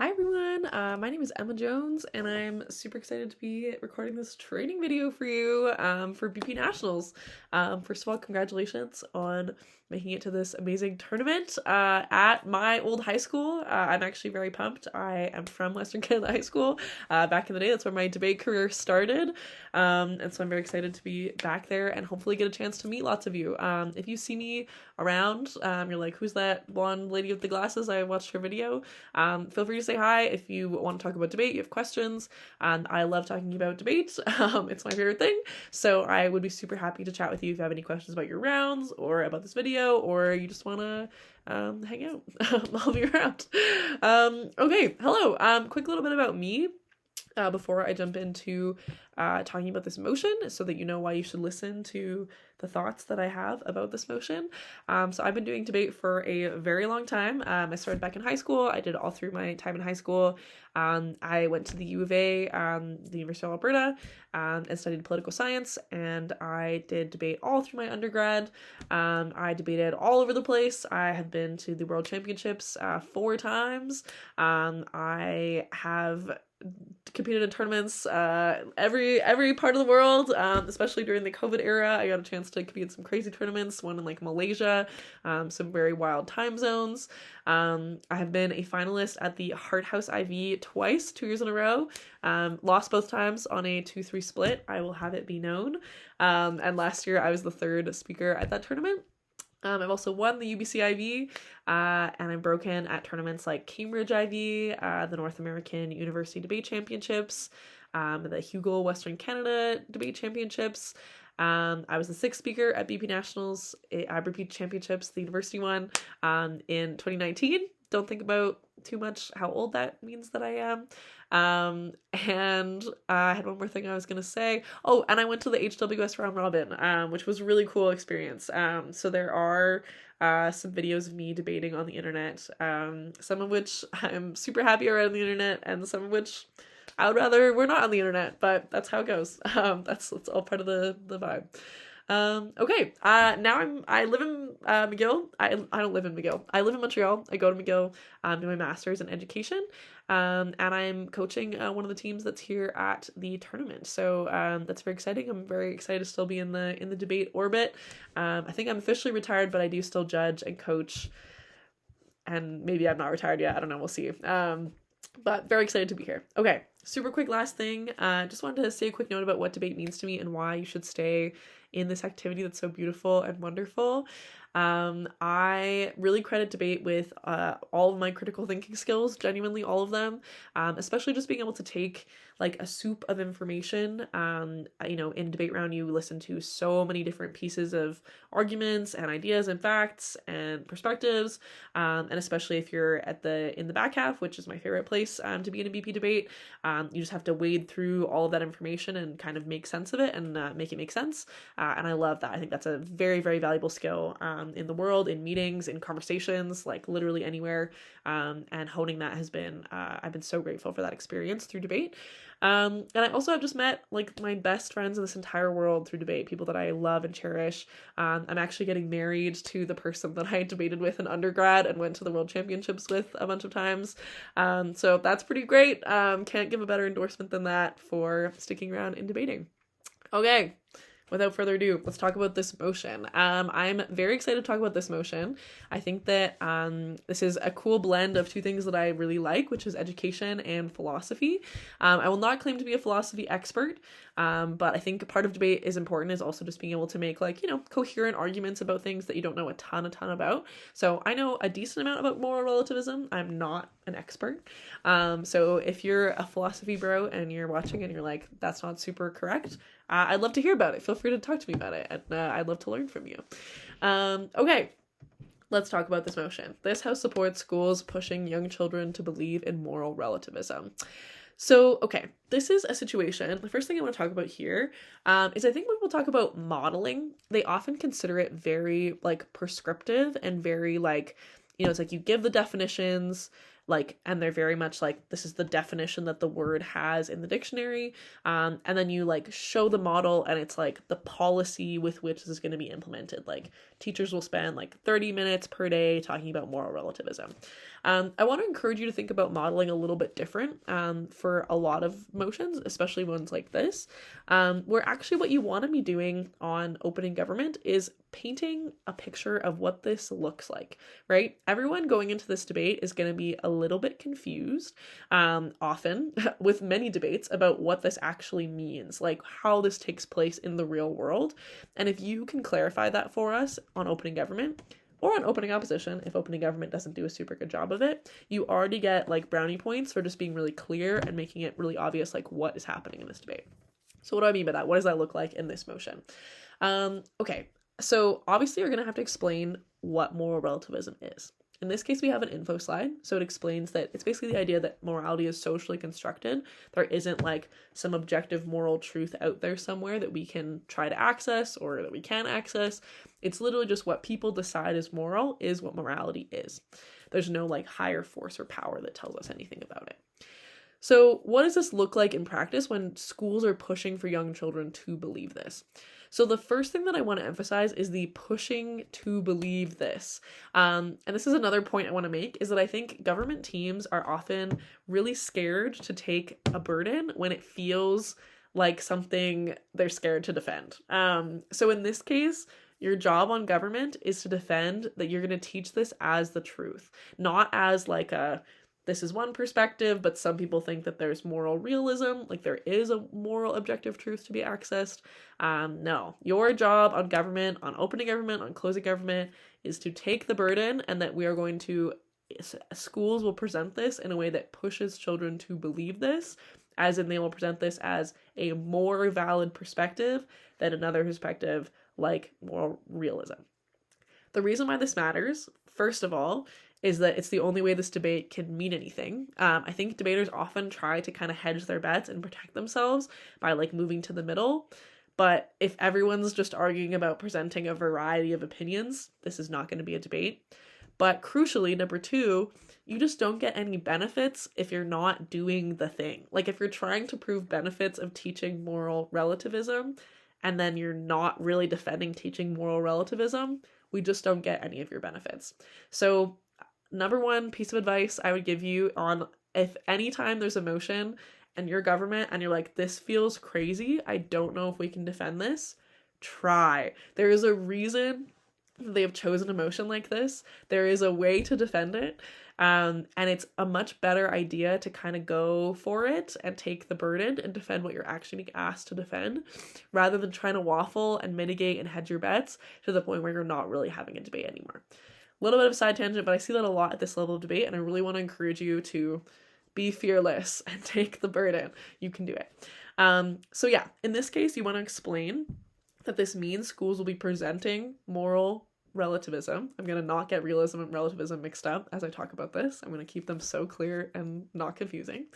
Hi everyone, my name is Emma Jones and I'm super excited to be recording this training video for you for BP Nationals. First of all, congratulations on making it to this amazing tournament at my old high school. I'm actually very pumped. I am from Western Canada High School. Back in the day, that's where my debate career started. And so I'm very excited to be back there and hopefully get a chance to meet lots of you. If you see me around, you're like, who's that blonde lady with the glasses? I watched her video. Feel free to say hi if you want to talk about debate, you have questions, and I love talking about debate. It's my favorite thing, so I would be super happy to chat with you if you have any questions about your rounds or about this video, or you just want to hang out. I'll be around. Okay, hello. Quick little bit about me. Before I jump into talking about this motion, so that you know why you should listen to the thoughts that I have about this motion. So I've been doing debate for a very long time. I started back in high school. I did all through my time in high school. I went to the U of A, the University of Alberta, and studied political science, and I did debate all through my undergrad. I debated all over the place. I have been to the World Championships 4 times. I have competed in tournaments every part of the world, especially during the COVID era. I got a chance to compete in some crazy tournaments, one in like Malaysia, some very wild time zones. I have been a finalist at the Heart House IV twice, 2 years in a row. Lost both times on a 2-3 split, I will have it be known. And last year I was the 3rd speaker at that tournament. I've also won the UBC IV, and I'm broken at tournaments like Cambridge IV, the North American University Debate Championships, the Hugo Western Canada Debate Championships. I was the 6th speaker at BP Nationals, BP Championships, the university one, in 2019. Don't think about too much how old that means that I am. And I had one more thing I was gonna say. Oh, and I went to the HWS round robin, which was a really cool experience. So there are some videos of me debating on the internet, some of which I'm super happy are on the internet, and some of which I would rather were not on the internet, but that's how it goes. That's all part of the vibe. Okay, now I live in McGill. I don't live in McGill. I live in Montreal. I go to McGill, do my master's in education, and I'm coaching one of the teams that's here at the tournament. So that's very exciting. I'm very excited to still be in the debate orbit. I think I'm officially retired, but I do still judge and coach, and maybe I'm not retired yet. I don't know. We'll see. But very excited to be here. Okay, super quick last thing. Just wanted to say a quick note about what debate means to me and why you should stay in this activity that's so beautiful and wonderful. I really credit debate with all of my critical thinking skills, genuinely all of them, especially just being able to take like a soup of information. In debate round, you listen to so many different pieces of arguments and ideas and facts and perspectives, and especially if you're in the back half, which is my favorite place to be in a BP debate, you just have to wade through all of that information and kind of make sense of it and make it make sense. And I love that. I think that's a very, very valuable skill in the world, in meetings, in conversations, like literally anywhere. And honing that has been, I've been so grateful for that experience through debate. And I also have just met like my best friends in this entire world through debate, people that I love and cherish. I'm actually getting married to the person that I debated with in undergrad and went to the World Championships with a bunch of times. So that's pretty great. Can't give a better endorsement than that for sticking around in debating. Okay. Without further ado, let's talk about this motion. I'm very excited to talk about this motion. I think that this is a cool blend of 2 things that I really like, which is education and philosophy. I will not claim to be a philosophy expert, but I think part of debate is important is also just being able to make coherent arguments about things that you don't know a ton about. So I know a decent amount about moral relativism. I'm not an expert. So if you're a philosophy bro and you're watching and you're like, that's not super correct, I'd love to hear about it. Feel free to talk to me about it. And I'd love to learn from you. Okay, let's talk about this motion. This house supports schools pushing young children to believe in moral relativism. So, okay, this is a situation. The first thing I want to talk about here is I think when people talk about modeling, they often consider it very prescriptive and very it's like you give the definitions, and they're very much like, this is the definition that the word has in the dictionary. And then you show the model and it's like the policy with which this is going to be implemented. Like teachers will spend 30 minutes per day talking about moral relativism. I want to encourage you to think about modeling a little bit different for a lot of motions, especially ones like this, where actually what you want to be doing on opening government is painting a picture of what this looks like, right? Everyone going into this debate is going to be a little bit confused, often with many debates about what this actually means, like how this takes place in the real world. And if you can clarify that for us on opening government, or on opening opposition, if opening government doesn't do a super good job of it, you already get like brownie points for just being really clear and making it really obvious like what is happening in this debate. So what do I mean by that? What does that look like in this motion? Okay, so obviously you're going to have to explain what moral relativism is. In this case, we have an info slide, so it explains that it's basically the idea that morality is socially constructed. There isn't like some objective moral truth out there somewhere that we can try to access or that we can access. It's literally just what people decide is moral is what morality is. There's no like higher force or power that tells us anything about it. So what does this look like in practice when schools are pushing for young children to believe this? So the first thing that I want to emphasize is the pushing to believe this. And this is another point I want to make, is that I think government teams are often really scared to take a burden when it feels like something they're scared to defend. So in this case, your job on government is to defend that you're going to teach this as the truth, not as like this is one perspective, but some people think that there's moral realism, like there is a moral objective truth to be accessed. No, your job on government, on opening government, on closing government is to take the burden, and that we are going to, schools will present this in a way that pushes children to believe this, as in they will present this as a more valid perspective than another perspective like moral realism. The reason why this matters, first of all, is that it's the only way this debate can mean anything. I think debaters often try to kind of hedge their bets and protect themselves by like moving to the middle. But if everyone's just arguing about presenting a variety of opinions, this is not going to be a debate. But crucially, number two, you just don't get any benefits if you're not doing the thing. Like if you're trying to prove benefits of teaching moral relativism, and then you're not really defending teaching moral relativism, we just don't get any of your benefits. So number one piece of advice I would give you on if anytime there's a motion and your government and you're like, this feels crazy, I don't know if we can defend this, try. There is a reason they have chosen a motion like this. There is a way to defend it. And it's a much better idea to kind of go for it and take the burden and defend what you're actually being asked to defend, rather than trying to waffle and mitigate and hedge your bets to the point where you're not really having a debate anymore. Little bit of a side tangent, but I see that a lot at this level of debate, and I really want to encourage you to be fearless and take the burden. You can do it. So yeah, in this case, you want to explain that this means schools will be presenting moral relativism. I'm going to not get realism and relativism mixed up as I talk about this. I'm going to keep them so clear and not confusing.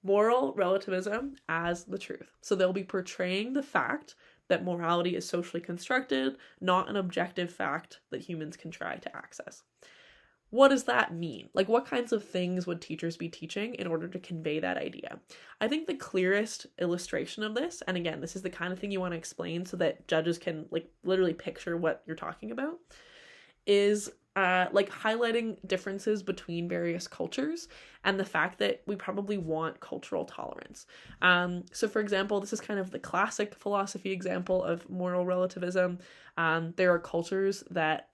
Moral relativism as the truth. So they'll be portraying the fact that morality is socially constructed, not an objective fact that humans can try to access. What does that mean? Like, what kinds of things would teachers be teaching in order to convey that idea? I think the clearest illustration of this, and again, this is the kind of thing you want to explain so that judges can like literally picture what you're talking about, is like highlighting differences between various cultures and the fact that we probably want cultural tolerance. So for example, this is kind of the classic philosophy example of moral relativism. There are cultures that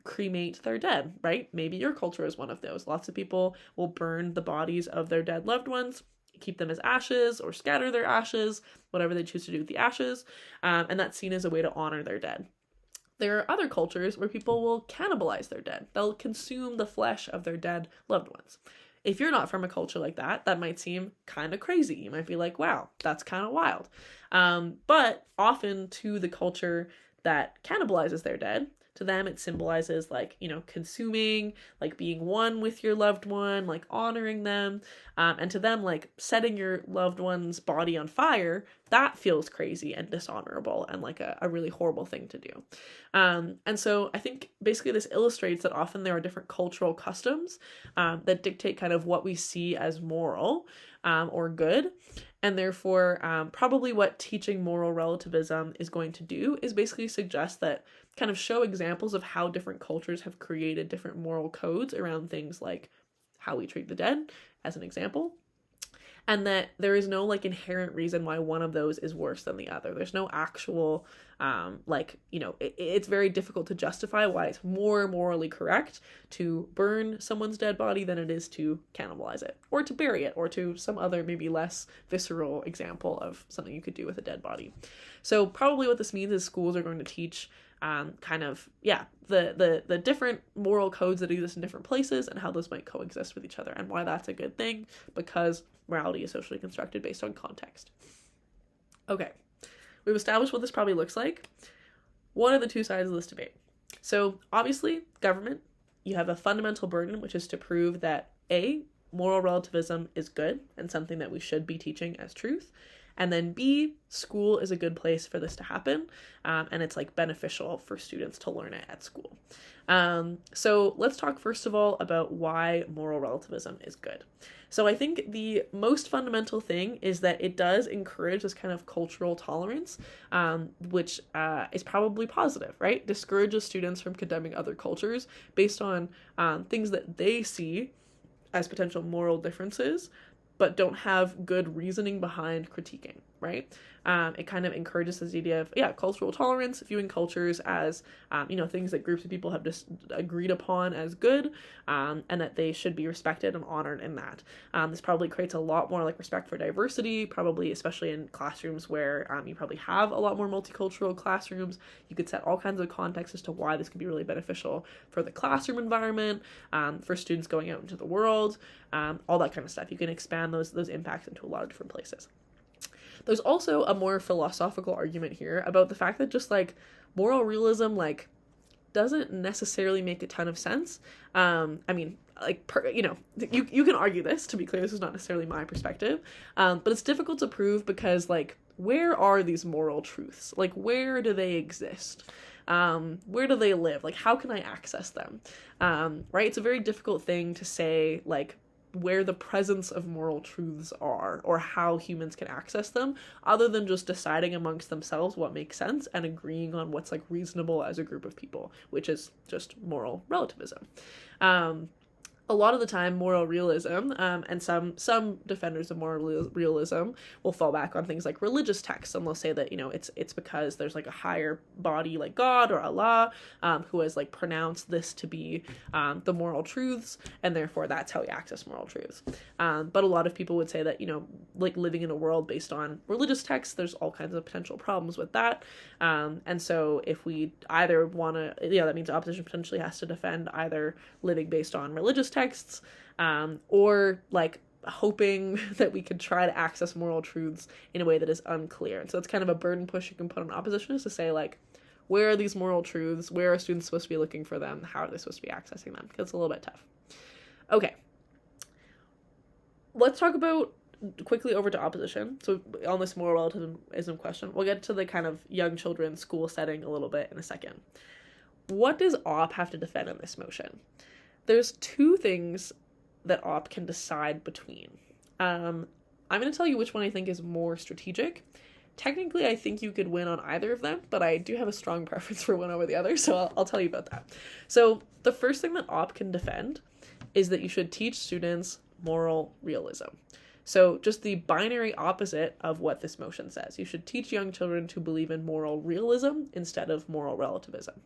cremate their dead, right? Maybe your culture is one of those. Lots of people will burn the bodies of their dead loved ones, keep them as ashes or scatter their ashes, whatever they choose to do with the ashes. And that's seen as a way to honor their dead. There are other cultures where people will cannibalize their dead. They'll consume the flesh of their dead loved ones. If you're not from a culture like that, that might seem kind of crazy. You might be like, wow, that's kind of wild. But often to the culture that cannibalizes their dead, to them it symbolizes like, you know, consuming, like being one with your loved one, like honoring them. And to them, like setting your loved one's body on fire, that feels crazy and dishonorable and like a really horrible thing to do. And so I think basically this illustrates that often there are different cultural customs that dictate kind of what we see as moral or good. And therefore, probably what teaching moral relativism is going to do is basically suggest that kind of show examples of how different cultures have created different moral codes around things like how we treat the dead, as an example. And that there is no like inherent reason why one of those is worse than the other. There's no actual it's very difficult to justify why it's more morally correct to burn someone's dead body than it is to cannibalize it, or to bury it, or to some other maybe less visceral example of something you could do with a dead body. So probably what this means is schools are going to teach the different moral codes that exist in different places and how those might coexist with each other, and why that's a good thing, because morality is socially constructed based on context. Okay, we've established what this probably looks like. What are the two sides of this debate? So obviously, government, you have a fundamental burden, which is to prove that A, moral relativism is good and something that we should be teaching as truth. And then B, school is a good place for this to happen, and it's like beneficial for students to learn it at school. So let's talk first of all about why moral relativism is good. So I think the most fundamental thing is that it does encourage this kind of cultural tolerance, which is probably positive, right? Discourages students from condemning other cultures based on things that they see as potential moral differences, but don't have good reasoning behind critiquing, right? It kind of encourages this idea of, cultural tolerance, viewing cultures as, things that groups of people have just agreed upon as good, and that they should be respected and honored in that. This probably creates a lot more like respect for diversity, probably especially in classrooms where you probably have a lot more multicultural classrooms. You could set all kinds of context as to why this could be really beneficial for the classroom environment, for students going out into the world, all that kind of stuff. You can expand those impacts into a lot of different places. There's also a more philosophical argument here about the fact that just like moral realism doesn't necessarily make a ton of sense. You can argue this. To be clear, this is not necessarily my perspective, but it's difficult to prove because where are these moral truths? Where do they exist? Where do they live? How can I access them? Right? It's a very difficult thing to say where the presence of moral truths are, or how humans can access them, other than just deciding amongst themselves what makes sense and agreeing on what's reasonable as a group of people, which is just moral relativism. A lot of the time, moral realism, and some defenders of moral realism will fall back on things like religious texts, and they'll say that, it's because there's a higher body like God or Allah, who has pronounced this to be the moral truths, and therefore that's how we access moral truths. But a lot of people would say that, living in a world based on religious texts, there's all kinds of potential problems with that. And so if we either want to, that means opposition potentially has to defend either living based on religious texts, or hoping that we could try to access moral truths in a way that is unclear. And so it's kind of a burden push you can put on oppositionists to say where are these moral truths? Where are students supposed to be looking for them? How are they supposed to be accessing them? Because it's a little bit tough. Okay. Let's talk about quickly over to opposition. So on this moral relativism question, we'll get to the kind of young children school setting a little bit in a second. What does OP have to defend in this motion? There's two things that OP can decide between. I'm going to tell you which one I think is more strategic. Technically, I think you could win on either of them, but I do have a strong preference for one over the other, so I'll tell you about that. So the first thing that OP can defend is that you should teach students moral realism. So just the binary opposite of what this motion says. You should teach young children to believe in moral realism instead of moral relativism.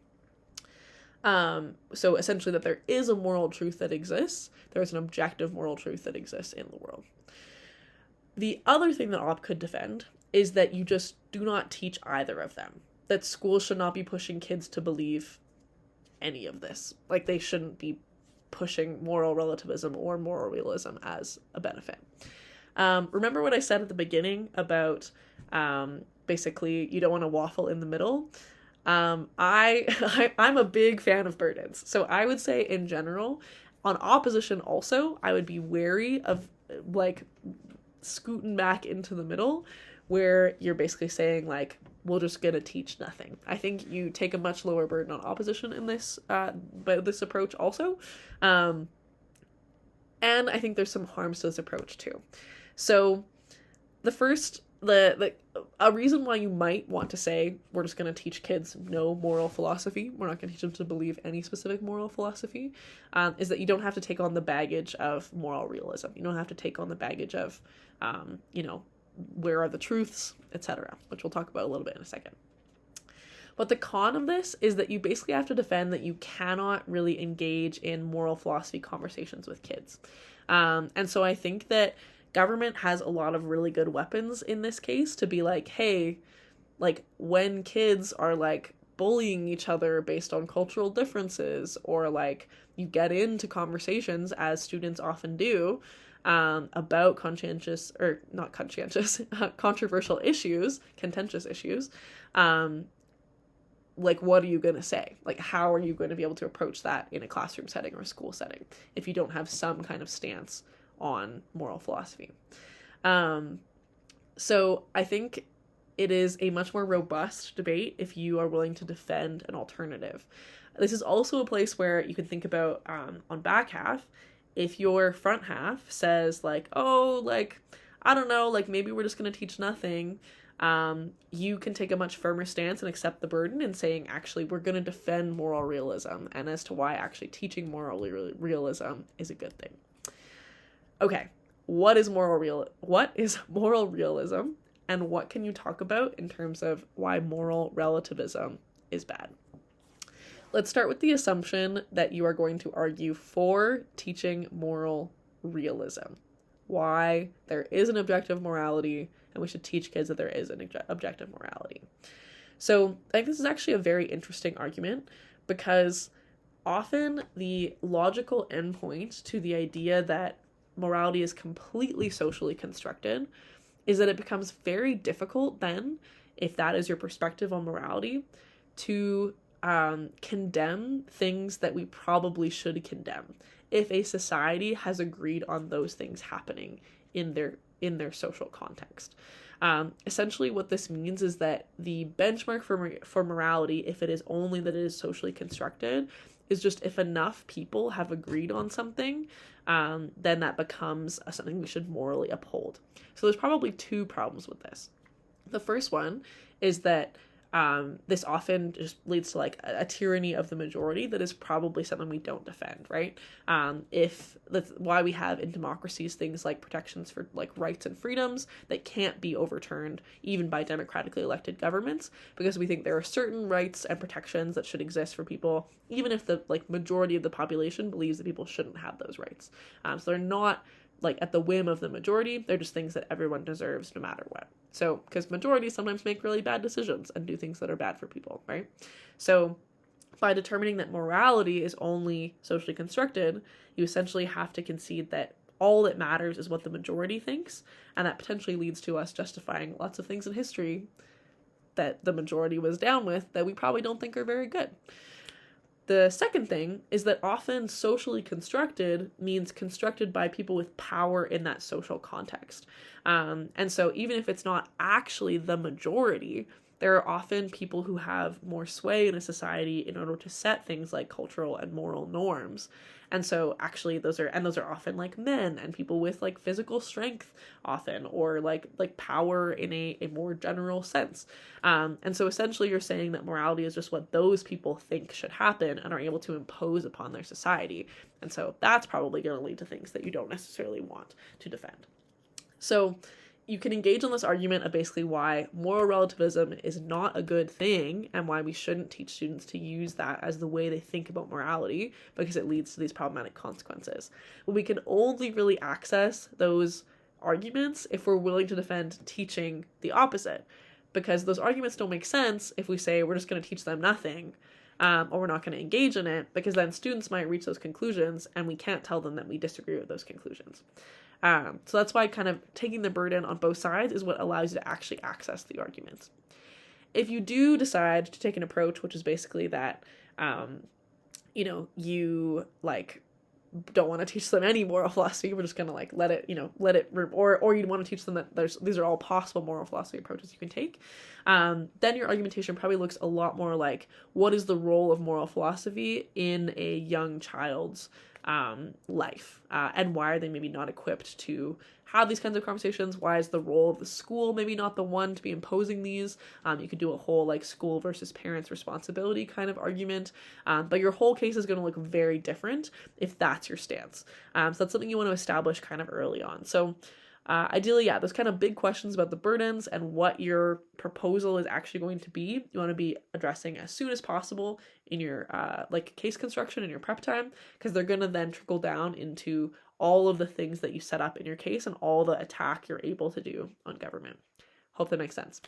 So essentially that there is a moral truth that exists. There is an objective moral truth that exists in the world. The other thing that OP could defend is that you just do not teach either of them. That schools should not be pushing kids to believe any of this. They shouldn't be pushing moral relativism or moral realism as a benefit. Remember what I said at the beginning about basically you don't want to waffle in the middle? I'm a big fan of burdens. So I would say in general, on opposition also, I would be wary of scooting back into the middle where you're basically saying we're just gonna teach nothing. I think you take a much lower burden on opposition in this, by this approach also. And I think there's some harms to this approach too. So the first a reason why you might want to say we're just going to teach kids no moral philosophy, we're not going to teach them to believe any specific moral philosophy, is that you don't have to take on the baggage of moral realism. You don't have to take on the baggage of, where are the truths, etc., which we'll talk about a little bit in a second. But the con of this is that you basically have to defend that you cannot really engage in moral philosophy conversations with kids. And so I think that government has a lot of really good weapons in this case to be like, hey, like when kids are like bullying each other based on cultural differences, or like you get into conversations, as students often do, about controversial issues, contentious issues, like, what are you going to say? Like, how are you going to be able to approach that in a classroom setting or a school setting if you don't have some kind of stance on moral philosophy? So I think it is a much more robust debate if you are willing to defend an alternative. This is also a place where you can think about, on back half, if your front half says like, oh, like, I don't know, like maybe we're just going to teach nothing, you can take a much firmer stance and accept the burden and saying, actually, we're going to defend moral realism, and as to why actually teaching moral realism is a good thing. Okay, what is moral realism, and what can you talk about in terms of why moral relativism is bad? Let's start with the assumption that you are going to argue for teaching moral realism. Why there is an objective morality, and we should teach kids that there is an objective morality. So I think this is actually a very interesting argument, because often the logical endpoint to the idea that morality is completely socially constructed is that it becomes very difficult then, if that is your perspective on morality, to condemn things that we probably should condemn if a society has agreed on those things happening in their social context. Essentially what this means is that the benchmark for morality, if it is only that it is socially constructed, is just if enough people have agreed on something, then that becomes something we should morally uphold. So there's probably two problems with this. The first one is that this often just leads to like a tyranny of the majority that is probably something we don't defend, right? If that's why we have in democracies things like protections for like rights and freedoms that can't be overturned even by democratically elected governments, because we think there are certain rights and protections that should exist for people, even if the like majority of the population believes that people shouldn't have those rights. So they're not like at the whim of the majority, they're just things that everyone deserves no matter what. So, because majorities sometimes make really bad decisions and do things that are bad for people, right? So, by determining that morality is only socially constructed, you essentially have to concede that all that matters is what the majority thinks, and that potentially leads to us justifying lots of things in history that the majority was down with that we probably don't think are very good. The second thing is that often socially constructed means constructed by people with power in that social context. And so even if it's not actually the majority, there are often people who have more sway in a society in order to set things like cultural and moral norms. And so actually those are often like men and people with like physical strength often, or like power in a more general sense. And so essentially you're saying that morality is just what those people think should happen and are able to impose upon their society. And so that's probably going to lead to things that you don't necessarily want to defend. So you can engage on this argument of basically why moral relativism is not a good thing and why we shouldn't teach students to use that as the way they think about morality, because it leads to these problematic consequences. But we can only really access those arguments if we're willing to defend teaching the opposite, because those arguments don't make sense if we say we're just going to teach them nothing, or we're not going to engage in it, because then students might reach those conclusions and we can't tell them that we disagree with those conclusions. So that's why kind of taking the burden on both sides is what allows you to actually access the arguments. If you do decide to take an approach, which is basically that, you like don't want to teach them any moral philosophy, we're just going to like let it, or you'd want to teach them that these are all possible moral philosophy approaches you can take, then your argumentation probably looks a lot more like what is the role of moral philosophy in a young child's life, and why are they maybe not equipped to have these kinds of conversations? Why is the role of the school maybe not the one to be imposing these? You could do a whole like school versus parents responsibility kind of argument, but your whole case is going to look very different if that's your stance. So that's something you want to establish kind of early on. So ideally, yeah, those kind of big questions about the burdens and what your proposal is actually going to be, you want to be addressing as soon as possible in your like case construction and your prep time, because they're going to then trickle down into all of the things that you set up in your case and all the attack you're able to do on government. Hope that makes sense.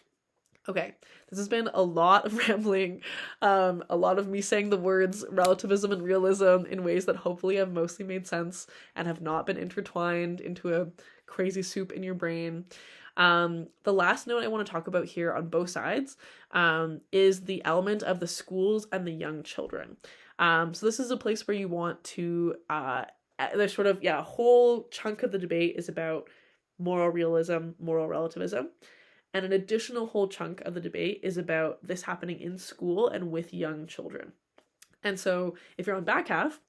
Okay, this has been a lot of rambling, a lot of me saying the words relativism and realism in ways that hopefully have mostly made sense and have not been intertwined into a crazy soup in your brain. The last note I want to talk about here on both sides is the element of the schools and the young children. So this is a place where you want to, there's sort of, a whole chunk of the debate is about moral realism, moral relativism. And an additional whole chunk of the debate is about this happening in school and with young children. And so if you're on back half,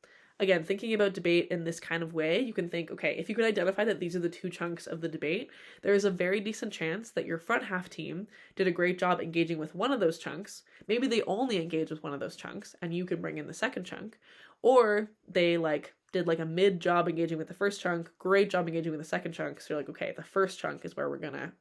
again, thinking about debate in this kind of way, you can think, okay, if you could identify that these are the two chunks of the debate, there is a very decent chance that your front half team did a great job engaging with one of those chunks. Maybe they only engage with one of those chunks and you can bring in the second chunk. Or they did a mid job engaging with the first chunk, great job engaging with the second chunk. So you're like, okay, the first chunk is where we're gonna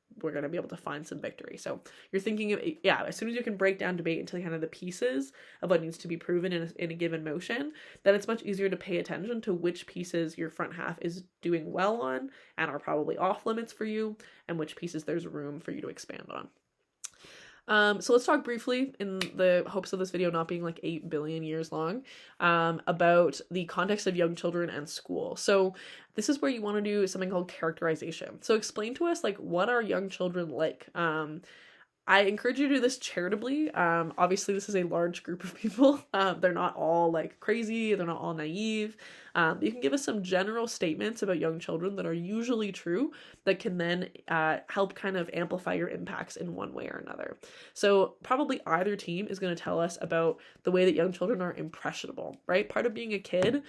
be able to find some victory. So you're thinking of, as soon as you can break down debate into kind of the pieces of what needs to be proven in a given motion, then it's much easier to pay attention to which pieces your front half is doing well on and are probably off limits for you, and which pieces there's room for you to expand on. So let's talk briefly, in the hopes of this video not being 8 billion years long, about the context of young children and school. So this is where you want to do something called characterization. So explain to us, what are young children like? I encourage you to do this charitably. Obviously this is a large group of people. They're not all crazy. They're not all naive. You can give us some general statements about young children that are usually true that can then help kind of amplify your impacts in one way or another. So probably either team is going to tell us about the way that young children are impressionable, right? Part of being a kid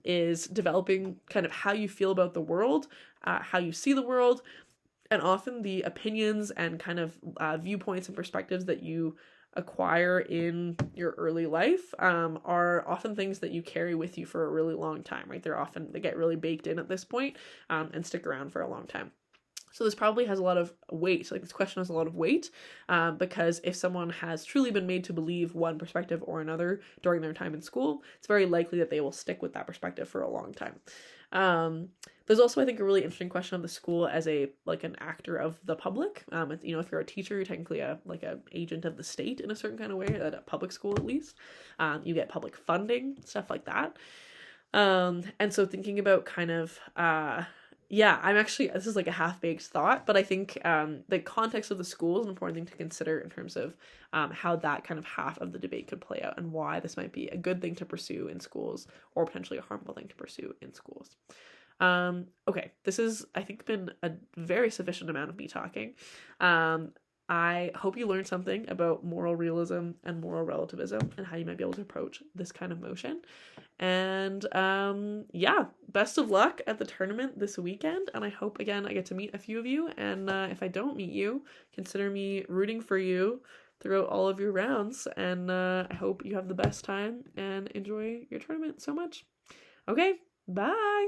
is developing kind of how you feel about the world, how you see the world. And often the opinions and kind of viewpoints and perspectives that you acquire in your early life are often things that you carry with you for a really long time, right? They get really baked in at this point and stick around for a long time. So this probably has a lot of weight. This question has a lot of weight because if someone has truly been made to believe one perspective or another during their time in school, it's very likely that they will stick with that perspective for a long time. There's also, I think, a really interesting question of the school as an actor of the public. If you're a teacher, you're technically a agent of the state in a certain kind of way, at a public school at least. You get public funding, stuff like that. And so thinking about kind of, this is a half-baked thought, but I think the context of the school is an important thing to consider in terms of how that kind of half of the debate could play out and why this might be a good thing to pursue in schools or potentially a harmful thing to pursue in schools. Okay, this has, I think, been a very sufficient amount of me talking. I hope you learned something about moral realism and moral relativism and how you might be able to approach this kind of motion. And best of luck at the tournament this weekend. And I hope, again, I get to meet a few of you. And if I don't meet you, consider me rooting for you throughout all of your rounds. And I hope you have the best time and enjoy your tournament so much. Okay, bye!